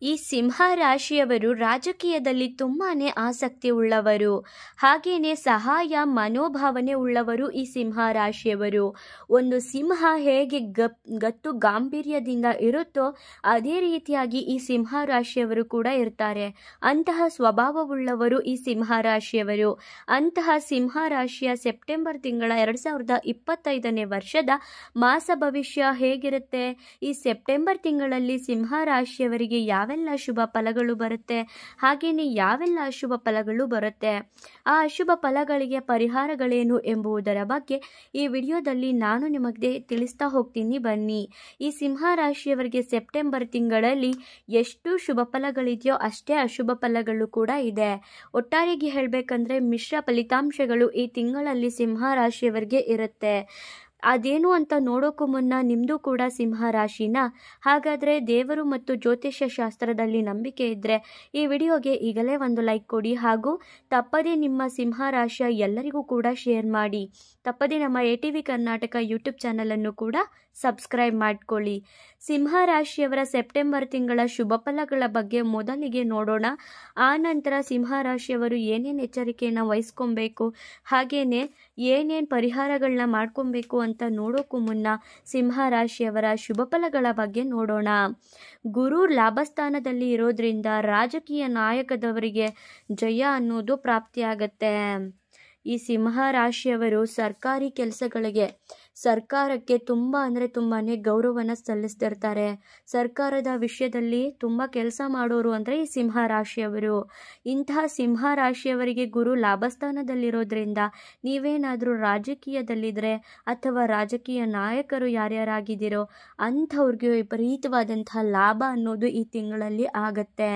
ಈ ಸಿಂಹ ರಾಶಿಯವರು ರಾಜಕೀಯದಲ್ಲಿ ತುಂಬಾನೇ ಆಸಕ್ತಿ ಉಳ್ಳವರು, ಹಾಗೇನೆ ಸಹಾಯ ಮನೋಭಾವನೆ ಉಳ್ಳವರು. ಈ ಸಿಂಹ ರಾಶಿಯವರು ಒಂದು ಸಿಂಹ ಹೇಗೆ ಗತ್ತು ಗಾಂಭೀರ್ಯದಿಂದ ಇರುತ್ತೋ ಅದೇ ರೀತಿಯಾಗಿ ಈ ಸಿಂಹ ರಾಶಿಯವರು ಕೂಡ ಇರ್ತಾರೆ. ಅಂತಹ ಸ್ವಭಾವವುಳ್ಳವರು ಈ ಸಿಂಹ ರಾಶಿಯವರು. ಅಂತಹ ಸಿಂಹ ರಾಶಿಯ ಸೆಪ್ಟೆಂಬರ್ ತಿಂಗಳ 2025ನೇ ವರ್ಷದ ಮಾಸ ಭವಿಷ್ಯ ಹೇಗಿರುತ್ತೆ? ಈ ಸೆಪ್ಟೆಂಬರ್ ತಿಂಗಳಲ್ಲಿ ಸಿಂಹ ರಾಶಿಯವರಿಗೆ ಯಾವೆಲ್ಲ ಶುಭ ಫಲಗಳು ಬರುತ್ತೆ, ಹಾಗೇನೆ ಯಾವೆಲ್ಲ ಅಶುಭ ಫಲಗಳು ಬರುತ್ತೆ, ಆ ಅಶುಭ ಫಲಗಳಿಗೆ ಪರಿಹಾರಗಳೇನು ಎಂಬುದರ ಬಗ್ಗೆ ಈ ವಿಡಿಯೋದಲ್ಲಿ ನಾನು ನಿಮಗೆ ತಿಳಿಸ್ತಾ ಹೋಗ್ತೀನಿ. ಬನ್ನಿ. ಈ ಸಿಂಹ ರಾಶಿಯವರಿಗೆ ಸೆಪ್ಟೆಂಬರ್ ತಿಂಗಳಲ್ಲಿ ಎಷ್ಟು ಶುಭ ಫಲಗಳಿದೆಯೋ ಅಷ್ಟೇ ಅಶುಭ ಫಲಗಳು ಕೂಡ ಇದೆ. ಒಟ್ಟಾರೆಯಾಗಿ ಹೇಳಬೇಕಂದ್ರೆ ಮಿಶ್ರ ಫಲಿತಾಂಶಗಳು ಈ ತಿಂಗಳಲ್ಲಿ ಸಿಂಹ ರಾಶಿಯವರಿಗೆ ಇರುತ್ತೆ. ಅದೇನು ಅಂತ ನೋಡೋಕ್ಕೂ ಮುನ್ನ ನಿಮ್ಮದು ಕೂಡ ಸಿಂಹ ರಾಶಿನ? ಹಾಗಾದರೆ ದೇವರು ಮತ್ತು ಜ್ಯೋತಿಷ್ಯ ಶಾಸ್ತ್ರದಲ್ಲಿ ನಂಬಿಕೆ ಇದ್ದರೆ ಈ ವಿಡಿಯೋಗೆ ಈಗಲೇ ಒಂದು ಲೈಕ್ ಕೊಡಿ, ಹಾಗೂ ತಪ್ಪದೇ ನಿಮ್ಮ ಸಿಂಹ ರಾಶಿಯ ಎಲ್ಲರಿಗೂ ಕೂಡ ಶೇರ್ ಮಾಡಿ. ತಪ್ಪದೇ ನಮ್ಮ ATV ಕರ್ನಾಟಕ ಯೂಟ್ಯೂಬ್ ಚಾನಲನ್ನು ಕೂಡ ಸಬ್ಸ್ಕ್ರೈಬ್ ಮಾಡ್ಕೊಳ್ಳಿ. ಸಿಂಹ ರಾಶಿಯವರ ಸೆಪ್ಟೆಂಬರ್ ತಿಂಗಳ ಶುಭ ಫಲಗಳ ಬಗ್ಗೆ ಮೊದಲಿಗೆ ನೋಡೋಣ. ಆ ನಂತರ ಸಿಂಹ ರಾಶಿಯವರು ಏನೇನು ಎಚ್ಚರಿಕೆಯನ್ನು ವಹಿಸ್ಕೊಬೇಕು, ಹಾಗೇನೆ ಏನೇನು ಪರಿಹಾರಗಳನ್ನ ಮಾಡ್ಕೊಬೇಕು ಅಂತ ನೋಡೋಕ್ಕೂ ಮುನ್ನ ಸಿಂಹ ರಾಶಿಯವರ ಶುಭ ಫಲಗಳ ಬಗ್ಗೆ ನೋಡೋಣ. ಗುರು ಲಾಭಸ್ಥಾನದಲ್ಲಿ ಇರೋದ್ರಿಂದ ರಾಜಕೀಯ ನಾಯಕದವರಿಗೆ ಜಯ ಅನ್ನೋದು ಪ್ರಾಪ್ತಿಯಾಗತ್ತೆ. ಈ ಸಿಂಹ ರಾಶಿಯವರು ಸರ್ಕಾರಿ ಕೆಲಸಗಳಿಗೆ, ಸರ್ಕಾರಕ್ಕೆ ತುಂಬ ಅಂದರೆ ತುಂಬಾ ಗೌರವನ ಸಲ್ಲಿಸ್ತಿರ್ತಾರೆ. ಸರ್ಕಾರದ ವಿಷಯದಲ್ಲಿ ತುಂಬ ಕೆಲಸ ಮಾಡೋರು ಅಂದರೆ ಈ ಸಿಂಹ ರಾಶಿಯವರು. ಇಂತಹ ಸಿಂಹ ರಾಶಿಯವರಿಗೆ ಗುರು ಲಾಭಸ್ಥಾನದಲ್ಲಿರೋದ್ರಿಂದ ನೀವೇನಾದರೂ ರಾಜಕೀಯದಲ್ಲಿದ್ದರೆ ಅಥವಾ ರಾಜಕೀಯ ನಾಯಕರು ಯಾರ್ಯಾರಾಗಿದ್ದೀರೋ ಅಂಥವ್ರಿಗೆ ವಿಪರೀತವಾದಂತಹ ಲಾಭ ಅನ್ನೋದು ಈ ತಿಂಗಳಲ್ಲಿ ಆಗತ್ತೆ.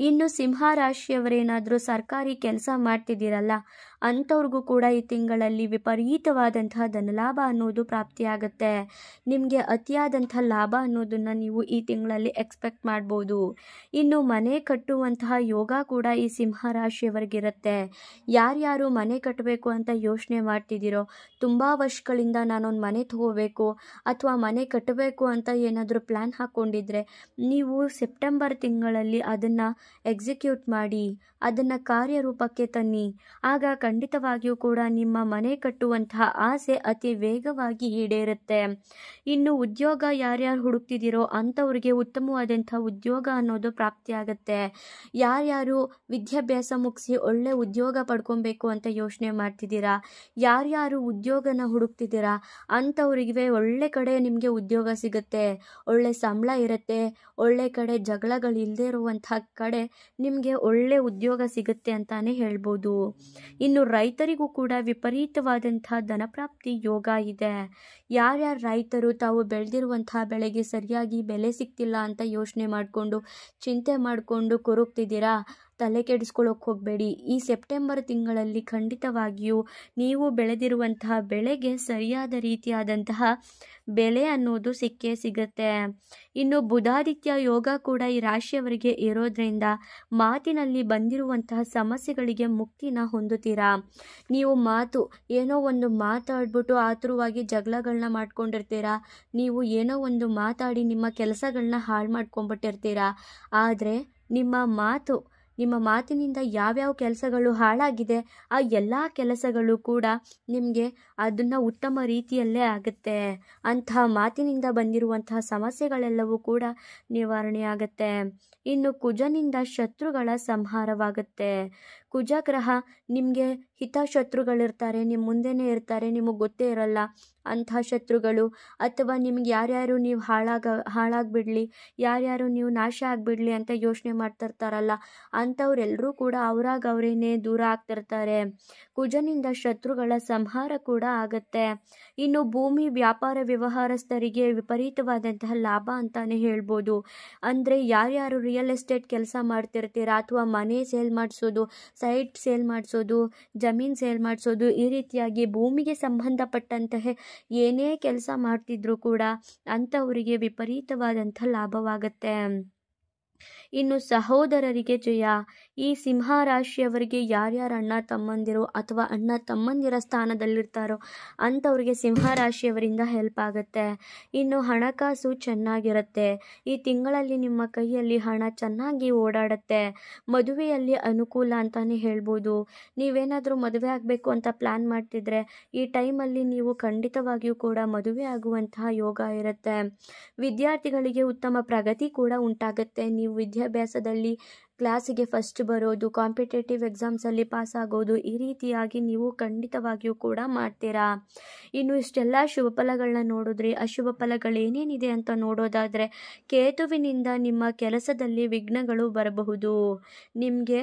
ಇನ್ನು ಸಿಂಹ ರಾಶಿಯವರೇನಾದರೂ ಸರ್ಕಾರಿ ಕೆಲಸ ಮಾಡ್ತಿದ್ದೀರಲ್ಲ ಅಂಥವ್ರಿಗೂ ಕೂಡ ಈ ತಿಂಗಳಲ್ಲಿ ವಿಪರೀತವಾದಂತಹ ಧನಲಾಭ ಅನ್ನೋದು ಪ್ರಾಪ್ತಿಯಾಗತ್ತೆ. ನಿಮಗೆ ಅತಿಯಾದಂಥ ಲಾಭ ಅನ್ನೋದನ್ನು ನೀವು ಈ ತಿಂಗಳಲ್ಲಿ ಎಕ್ಸ್ಪೆಕ್ಟ್ ಮಾಡ್ಬೋದು. ಇನ್ನು ಮನೆ ಕಟ್ಟುವಂತಹ ಯೋಗ ಕೂಡ ಈ ಸಿಂಹ ರಾಶಿಯವರಿಗಿರುತ್ತೆ. ಯಾರ್ಯಾರು ಮನೆ ಕಟ್ಟಬೇಕು ಅಂತ ಯೋಚನೆ ಮಾಡ್ತಿದ್ದೀರೋ, ತುಂಬ ವರ್ಷಗಳಿಂದ ನಾನೊಂದು ಮನೆ ತಗೋಬೇಕು ಅಥವಾ ಮನೆ ಕಟ್ಟಬೇಕು ಅಂತ ಏನಾದರೂ ಪ್ಲ್ಯಾನ್ ಹಾಕ್ಕೊಂಡಿದ್ರೆ ನೀವು ಸೆಪ್ಟೆಂಬರ್ ತಿಂಗಳಲ್ಲಿ ಅದನ್ನು ಎಕ್ಸಿಕ್ಯೂಟ್ ಮಾಡಿ, ಅದನ್ನು ಕಾರ್ಯರೂಪಕ್ಕೆ ತನ್ನಿ. ಆಗ ಖಂಡಿತವಾಗಿಯೂ ಕೂಡ ನಿಮ್ಮ ಮನೆ ಕಟ್ಟುವಂತಹ ಆಸೆ ಅತಿ ವೇಗವಾಗಿ ಈಡೇರುತ್ತೆ. ಇನ್ನು ಉದ್ಯೋಗ ಯಾರ್ಯಾರು ಹುಡುಕ್ತಿದ್ದೀರೋ ಅಂಥವ್ರಿಗೆ ಉತ್ತಮವಾದಂಥ ಉದ್ಯೋಗ ಅನ್ನೋದು ಪ್ರಾಪ್ತಿಯಾಗತ್ತೆ. ಯಾರ್ಯಾರು ವಿದ್ಯಾಭ್ಯಾಸ ಮುಗಿಸಿ ಒಳ್ಳೆ ಉದ್ಯೋಗ ಪಡ್ಕೊಬೇಕು ಅಂತ ಯೋಚನೆ ಮಾಡ್ತಿದ್ದೀರಾ, ಯಾರ್ಯಾರು ಉದ್ಯೋಗನ ಹುಡುಕ್ತಿದ್ದೀರಾ ಅಂಥವ್ರಿಗೆ ಒಳ್ಳೆ ಕಡೆ ನಿಮಗೆ ಉದ್ಯೋಗ ಸಿಗುತ್ತೆ. ಒಳ್ಳೆ ಸಂಬಳ ಇರುತ್ತೆ, ಒಳ್ಳೆ ಕಡೆ ಜಗಳಗಳಿಲ್ಲದೆ ಇರುವಂಥ ಕಡೆ ನಿಮಗೆ ಒಳ್ಳೆ ಉದ್ಯೋಗ ಸಿಗುತ್ತೆ ಅಂತಾನೆ ಹೇಳ್ಬೋದು. ಇನ್ನು ರೈತರಿಗೂ ಕೂಡ ವಿಪರೀತವಾದಂಥ ಧನಪ್ರಾಪ್ತಿ ಯೋಗ ಇದೆ. ಯಾರ್ಯಾರು ರೈತರು ತಾವು ಬೆಳೆದಿರುವಂತಹ ಬೆಳೆಗೆ ಸರಿಯಾಗಿ ಬೆಲೆ ಸಿಗ್ತಿಲ್ಲ ಅಂತ ಯೋಚನೆ ಮಾಡಿಕೊಂಡು ಚಿಂತೆ ಮಾಡಿಕೊಂಡು ಕೊರಗ್ತಿದ್ದೀರಾ, ತಲೆ ಕೆಡಿಸ್ಕೊಳ್ಳೋಕೆ ಹೋಗಬೇಡಿ. ಈ ಸೆಪ್ಟೆಂಬರ್ ತಿಂಗಳಲ್ಲಿ ಖಂಡಿತವಾಗಿಯೂ ನೀವು ಬೆಳೆದಿರುವಂತಹ ಬೆಳೆಗೆ ಸರಿಯಾದ ರೀತಿಯಾದಂತಹ ಬೆಲೆ ಅನ್ನೋದು ಸಿಕ್ಕೇ ಸಿಗುತ್ತೆ. ಇನ್ನು ಬುಧಾದಿತ್ಯ ಯೋಗ ಕೂಡ ಈ ರಾಶಿಯವರಿಗೆ ಇರೋದ್ರಿಂದ ಮಾತಿನಲ್ಲಿ ಬಂದಿರುವಂತಹ ಸಮಸ್ಯೆಗಳಿಗೆ ಮುಕ್ತಿನ ಹೊಂದುತ್ತೀರಾ. ನೀವು ಏನೋ ಒಂದು ಮಾತಾಡ್ಬಿಟ್ಟು ಆತುರವಾಗಿ ಜಗಳಗಳನ್ನ ಮಾಡ್ಕೊಂಡಿರ್ತೀರಾ, ನೀವು ಏನೋ ಒಂದು ಮಾತಾಡಿ ನಿಮ್ಮ ಕೆಲಸಗಳನ್ನ ಹಾಳು ಮಾಡ್ಕೊಂಡ್ಬಿಟ್ಟಿರ್ತೀರಾ. ಆದರೆ ನಿಮ್ಮ ಮಾತಿನಿಂದ ಯಾವ್ಯಾವ ಕೆಲಸಗಳು ಹಾಳಾಗಿದೆ ಆ ಎಲ್ಲ ಕೆಲಸಗಳು ಕೂಡ ನಿಮಗೆ ಅದನ್ನು ಉತ್ತಮ ರೀತಿಯಲ್ಲೇ ಆಗುತ್ತೆ. ಅಂತಹ ಮಾತಿನಿಂದ ಬಂದಿರುವಂತಹ ಸಮಸ್ಯೆಗಳೆಲ್ಲವೂ ಕೂಡ ನಿವಾರಣೆ ಆಗುತ್ತೆ. ಇನ್ನು ಕುಜನಿಂದ ಶತ್ರುಗಳ ಸಂಹಾರವಾಗುತ್ತೆ. ಕುಜ ಗ್ರಹ ನಿಮಗೆ ಹಿತಶತ್ರುಗಳಿರ್ತಾರೆ, ನಿಮ್ಮ ಮುಂದೆನೇ ಇರ್ತಾರೆ, ನಿಮಗೆ ಗೊತ್ತೇ ಇರಲ್ಲ ಅಂತಹ ಶತ್ರುಗಳು, ಅಥವಾ ನಿಮ್ಗೆ ಯಾರ್ಯಾರು ನೀವು ಹಾಳಾಗ್ಬಿಡ್ಲಿ, ಯಾರ್ಯಾರು ನೀವು ನಾಶ ಆಗಿಬಿಡ್ಲಿ ಅಂತ ಯೋಚನೆ ಮಾಡ್ತಿರ್ತಾರಲ್ಲ ಅಂಥವ್ರೆಲ್ಲರೂ ಕೂಡ ಅವರೇನೇ ದೂರ ಆಗ್ತಿರ್ತಾರೆ. ಕುಜನಿಂದ ಶತ್ರುಗಳ ಸಂಹಾರ ಕೂಡ ಆಗತ್ತೆ. ಇನ್ನು ಭೂಮಿ ವ್ಯಾಪಾರ ವ್ಯವಹಾರಸ್ಥರಿಗೆ ವಿಪರೀತವಾದಂತಹ ಲಾಭ ಅಂತಾನೆ ಹೇಳ್ಬೋದು. ಅಂದರೆ ಯಾರ್ಯಾರು ರಿಯಲ್ ಎಸ್ಟೇಟ್ ಕೆಲಸ ಮಾಡ್ತಿರ್ತೀರಾ ಅಥವಾ ಮನೆ ಸೇಲ್ ಮಾಡಿಸೋದು, ಸೈಟ್ ಸೇಲ್ ಮಾಡಿಸೋದು, ಜಮೀನು ಸೇಲ್ ಮಾಡಿಸೋದು, ಈ ರೀತಿಯಾಗಿ ಭೂಮಿಗೆ ಸಂಬಂಧಪಟ್ಟಂತಹ ಏನೇ ಕೆಲಸ ಮಾಡ್ತಿದ್ರೂ ಕೂಡ ಅಂಥವರಿಗೆ ವಿಪರೀತವಾದಂಥ ಲಾಭವಾಗತ್ತೆ. ಇನ್ನು ಸಹೋದರರಿಗೆ ಜಯ. ಈ ಸಿಂಹ ರಾಶಿಯವರಿಗೆ ಯಾರ್ಯಾರು ಅಣ್ಣ ತಮ್ಮಂದಿರು ಅಥವಾ ಅಣ್ಣ ತಮ್ಮಂದಿರ ಸ್ಥಾನದಲ್ಲಿರ್ತಾರೋ ಅಂಥವ್ರಿಗೆ ಸಿಂಹ ರಾಶಿಯವರಿಂದ ಹೆಲ್ಪ್ ಆಗುತ್ತೆ. ಇನ್ನು ಹಣಕಾಸು ಚೆನ್ನಾಗಿರುತ್ತೆ. ಈ ತಿಂಗಳಲ್ಲಿ ನಿಮ್ಮ ಕೈಯಲ್ಲಿ ಹಣ ಚೆನ್ನಾಗಿ ಓಡಾಡುತ್ತೆ. ಮದುವೆಯಲ್ಲಿ ಅನುಕೂಲ ಅಂತಾನೆ ಹೇಳ್ಬೋದು. ನೀವೇನಾದರೂ ಮದುವೆ ಆಗಬೇಕು ಅಂತ ಪ್ಲ್ಯಾನ್ ಮಾಡ್ತಿದ್ರೆ ಈ ಟೈಮಲ್ಲಿ ನೀವು ಖಂಡಿತವಾಗಿಯೂ ಕೂಡ ಮದುವೆ ಆಗುವಂತಹ ಯೋಗ ಇರುತ್ತೆ. ವಿದ್ಯಾರ್ಥಿಗಳಿಗೆ ಉತ್ತಮ ಪ್ರಗತಿ ಕೂಡ ಉಂಟಾಗುತ್ತೆ. ನೀವು ವಿದ್ಯಾಭ್ಯಾಸದಲ್ಲಿ ಕ್ಲಾಸಿಗೆ ಫಸ್ಟ್ ಬರೋದು, ಕಾಂಪಿಟೇಟಿವ್ ಎಕ್ಸಾಮ್ಸಲ್ಲಿ ಪಾಸ್ ಆಗೋದು, ಈ ರೀತಿಯಾಗಿ ನೀವು ಖಂಡಿತವಾಗಿಯೂ ಕೂಡ ಮಾಡ್ತೀರಾ. ಇನ್ನು ಇಷ್ಟೆಲ್ಲ ಶುಭ ಫಲಗಳನ್ನ ನೋಡಿದ್ರಿ. ಅಶುಭ ಫಲಗಳೇನೇನಿದೆ ಅಂತ ನೋಡೋದಾದರೆ, ಕೇತುವಿನಿಂದ ನಿಮ್ಮ ಕೆಲಸದಲ್ಲಿ ವಿಘ್ನಗಳು ಬರಬಹುದು. ನಿಮಗೆ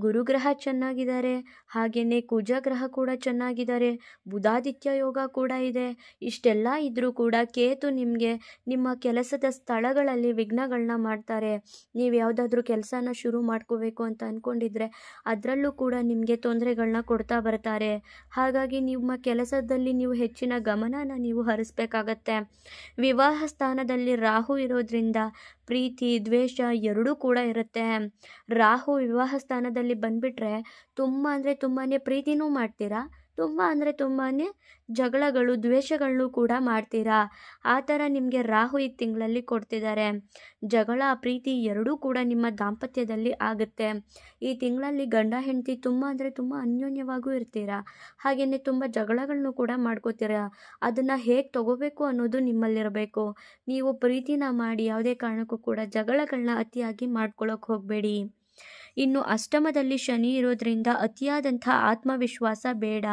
ಗುರುಗ್ರಹ ಚೆನ್ನಾಗಿದ್ದಾರೆ, ಹಾಗೆಯೇ ಕುಜಗ್ರಹ ಕೂಡ ಚೆನ್ನಾಗಿದ್ದಾರೆ, ಬುಧಾದಿತ್ಯ ಯೋಗ ಕೂಡ ಇದೆ. ಇಷ್ಟೆಲ್ಲ ಇದ್ದರೂ ಕೂಡ ಕೇತು ನಿಮಗೆ ನಿಮ್ಮ ಕೆಲಸದ ಸ್ಥಳಗಳಲ್ಲಿ ವಿಘ್ನಗಳನ್ನ ಮಾಡ್ತಾರೆ. ನೀವು ಯಾವುದಾದ್ರೂ ಕೆಲಸನ ಶುರು ಮಾಡ್ಕೋಬೇಕು ಅಂತ ಅಂದ್ಕೊಂಡಿದ್ರೆ ಅದರಲ್ಲೂ ಕೂಡ ನಿಮಗೆ ತೊಂದರೆಗಳನ್ನ ಕೊಡ್ತಾ ಬರ್ತಾರೆ. ಹಾಗಾಗಿ ನಿಮ್ಮ ಕೆಲಸದಲ್ಲಿ ನೀವು ಹೆಚ್ಚಿನ ಗಮನನ ನೀವು ಹರಿಸ್ಬೇಕಾಗತ್ತೆ. ವಿವಾಹ ಸ್ಥಾನದಲ್ಲಿ ರಾಹು ಇರೋದ್ರಿಂದ ಪ್ರೀತಿ ದ್ವೇಷ ಎರಡೂ ಕೂಡ ಇರುತ್ತೆ. ರಾಹು ವಿವಾಹ ಸ್ಥಾನದಲ್ಲಿ ಬಂದ್ಬಿಟ್ರೆ ತುಂಬ ಅಂದರೆ ತುಂಬಾ ಪ್ರೀತಿನೂ ಮಾಡ್ತೀರಾ, ತುಂಬ ಅಂದರೆ ತುಂಬಾ ಜಗಳಗಳು ದ್ವೇಷಗಳನ್ನು ಕೂಡ ಮಾಡ್ತೀರಾ. ಆ ಥರ ನಿಮಗೆ ರಾಹು ಈ ತಿಂಗಳಲ್ಲಿ ಕೊಡ್ತಿದ್ದಾರೆ. ಜಗಳ ಪ್ರೀತಿ ಎರಡೂ ಕೂಡ ನಿಮ್ಮ ದಾಂಪತ್ಯದಲ್ಲಿ ಆಗುತ್ತೆ. ಈ ತಿಂಗಳಲ್ಲಿ ಗಂಡ ಹೆಂಡತಿ ತುಂಬ ಅಂದರೆ ತುಂಬ ಅನ್ಯೋನ್ಯವಾಗೂ ಇರ್ತೀರಾ. ಹಾಗೆಯೇ ತುಂಬ ಜಗಳಗಳನ್ನು ಕೂಡ ಮಾಡ್ಕೋತೀರಾ. ಅದನ್ನು ಹೇಗೆ ತಗೋಬೇಕು ಅನ್ನೋದು ನಿಮ್ಮಲ್ಲಿರಬೇಕು. ನೀವು ಪ್ರೀತಿನ ಮಾಡಿ ಯಾವುದೇ ಕಾರಣಕ್ಕೂ ಕೂಡ ಜಗಳಗಳನ್ನ ಅತಿಯಾಗಿ ಮಾಡ್ಕೊಳ್ಳೋಕೆ ಹೋಗಬೇಡಿ. ಇನ್ನು ಅಷ್ಟಮದಲ್ಲಿ ಶನಿ ಇರೋದ್ರಿಂದ ಅತಿಯಾದಂಥ ಆತ್ಮವಿಶ್ವಾಸ ಬೇಡ.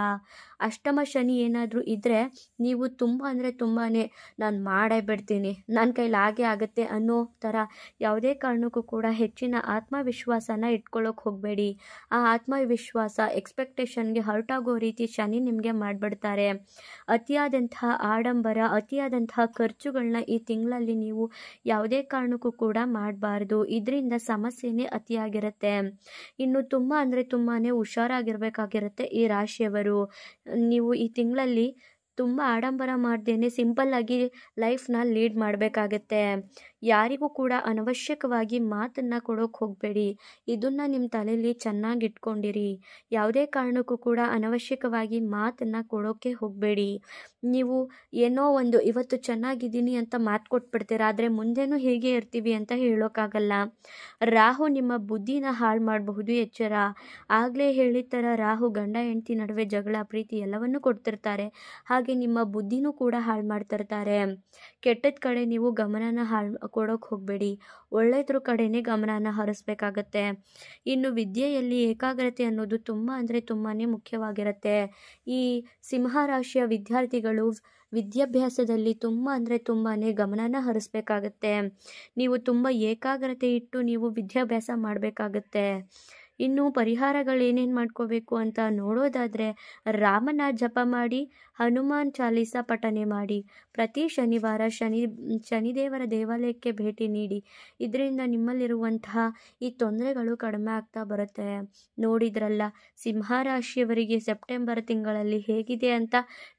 ಅಷ್ಟಮ ಶನಿ ಏನಾದರೂ ಇದ್ದರೆ ನೀವು ತುಂಬ ಅಂದರೆ ತುಂಬಾ ನಾನು ಮಾಡೇ ಬಿಡ್ತೀನಿ, ನನ್ನ ಕೈಲಿ ಹಾಗೆ ಆಗುತ್ತೆ ಅನ್ನೋ ಥರ ಯಾವುದೇ ಕಾರಣಕ್ಕೂ ಕೂಡ ಹೆಚ್ಚಿನ ಆತ್ಮವಿಶ್ವಾಸನ ಇಟ್ಕೊಳ್ಳೋಕೆ ಹೋಗಬೇಡಿ. ಆ ಆತ್ಮವಿಶ್ವಾಸ ಎಕ್ಸ್ಪೆಕ್ಟೇಷನ್ಗೆ ಹೊರಟಾಗೋ ರೀತಿ ಶನಿ ನಿಮಗೆ ಮಾಡಿಬಿಡ್ತಾರೆ. ಅತಿಯಾದಂತಹ ಆಡಂಬರ ಅತಿಯಾದಂತಹ ಖರ್ಚುಗಳನ್ನ ಈ ತಿಂಗಳಲ್ಲಿ ನೀವು ಯಾವುದೇ ಕಾರಣಕ್ಕೂ ಕೂಡ ಮಾಡಬಾರ್ದು. ಇದರಿಂದ ಸಮಸ್ಯೆನೇ ಅತಿಯಾಗಿರುತ್ತೆ. ಇನ್ನು ತುಂಬ ಅಂದರೆ ತುಂಬಾ ಹುಷಾರಾಗಿರಬೇಕಾಗಿರುತ್ತೆ ಈ ರಾಶಿಯವರು. ನೀವು ಈ ತಿಂಗಳಲ್ಲಿ ತುಂಬ ಆಡಂಬರ ಮಾಡ್ದೇನೆ ಸಿಂಪಲ್ಲಾಗಿ ಲೈಫ್ನ ಲೀಡ್ ಮಾಡಬೇಕಾಗತ್ತೆ. ಯಾರಿಗೂ ಕೂಡ ಅನವಶ್ಯಕವಾಗಿ ಮಾತನ್ನು ಕೊಡೋಕೆ ಹೋಗಬೇಡಿ. ಇದನ್ನು ನಿಮ್ಮ ತಲೆಯಲ್ಲಿ ಚೆನ್ನಾಗಿ ಇಟ್ಕೊಂಡಿರಿ. ಯಾವುದೇ ಕಾರಣಕ್ಕೂ ಕೂಡ ಅನವಶ್ಯಕವಾಗಿ ಮಾತನ್ನು ಕೊಡೋಕ್ಕೆ ಹೋಗಬೇಡಿ. ನೀವು ಏನೋ ಒಂದು ಇವತ್ತು ಚೆನ್ನಾಗಿದ್ದೀನಿ ಅಂತ ಮಾತು ಕೊಟ್ಬಿಡ್ತೀರ, ಆದರೆ ಮುಂದೆನೂ ಹೀಗೆ ಇರ್ತೀವಿ ಅಂತ ಹೇಳೋಕ್ಕಾಗಲ್ಲ. ರಾಹು ನಿಮ್ಮ ಬುದ್ಧಿನ ಹಾಳು ಮಾಡಬಹುದು, ಎಚ್ಚರ. ಆಗಲೇ ಹೇಳಿದ ಥರ ರಾಹು ಗಂಡ ಹೆಂಡತಿ ನಡುವೆ ಜಗಳ ಪ್ರೀತಿ ಎಲ್ಲವನ್ನೂ ಕೊಡ್ತಿರ್ತಾರೆ. ಹಾಗೆ ನಿಮ್ಮ ಬುದ್ಧಿನೂ ಕೂಡ ಹಾಳು ಮಾಡ್ತಿರ್ತಾರೆ. ಕೆಟ್ಟದ ಕಡೆ ನೀವು ಗಮನನ ಕೊಡೋಕೆ ಹೋಗಬೇಡಿ. ಒಳ್ಳೆಯದ್ರ ಕಡೆನೇ ಗಮನನ ಹರಿಸ್ಬೇಕಾಗತ್ತೆ. ಇನ್ನು ವಿದ್ಯೆಯಲ್ಲಿ ಏಕಾಗ್ರತೆ ಅನ್ನೋದು ತುಂಬ ಅಂದರೆ ತುಂಬಾ ಮುಖ್ಯವಾಗಿರುತ್ತೆ. ಈ ಸಿಂಹರಾಶಿಯ ವಿದ್ಯಾರ್ಥಿಗಳು ವಿದ್ಯಾಭ್ಯಾಸದಲ್ಲಿ ತುಂಬ ಅಂದರೆ ತುಂಬಾ ಗಮನನ ಹರಿಸ್ಬೇಕಾಗತ್ತೆ. ನೀವು ತುಂಬ ಏಕಾಗ್ರತೆ ಇಟ್ಟು ನೀವು ವಿದ್ಯಾಭ್ಯಾಸ ಮಾಡಬೇಕಾಗತ್ತೆ. ಇನ್ನು ಪರಿಹಾರಗಳೇನೇನು ಮಾಡ್ಕೋಬೇಕು ಅಂತ ನೋಡೋದಾದರೆ, ರಾಮನ ಜಪ ಮಾಡಿ, ಹನುಮಾನ್ ಚಾಲೀಸ ಪಠನೆ ಮಾಡಿ, ಪ್ರತಿ ಶನಿವಾರ ಶನಿದೇವರ ದೇವಾಲಯಕ್ಕೆ ಭೇಟಿ ನೀಡಿ. ಇದರಿಂದ ನಿಮ್ಮಲ್ಲಿರುವಂತಹ ಈ ತೊಂದರೆಗಳು ಕಡಿಮೆ ಆಗ್ತಾ ಬರುತ್ತೆ. ನೋಡಿದ್ರಲ್ಲ ಸಿಂಹರಾಶಿಯವರಿಗೆ ಸೆಪ್ಟೆಂಬರ್ ತಿಂಗಳಲ್ಲಿ ಹೇಗಿದೆ ಅಂತ.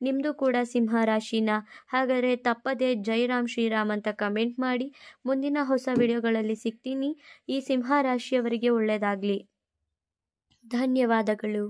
ನಿಮ್ಮದು ಕೂಡ ಸಿಂಹರಾಶಿನ. ಹಾಗಾದರೆ ತಪ್ಪದೆ ಜೈ ರಾಮ್ ಶ್ರೀರಾಮ್ ಅಂತ ಕಮೆಂಟ್ ಮಾಡಿ. ಮುಂದಿನ ಹೊಸ ವಿಡಿಯೋಗಳಲ್ಲಿ ಸಿಗ್ತೀನಿ. ಈ ಸಿಂಹರಾಶಿಯವರಿಗೆ ಒಳ್ಳೆಯದಾಗಲಿ. ಧನ್ಯವಾದಗಳು.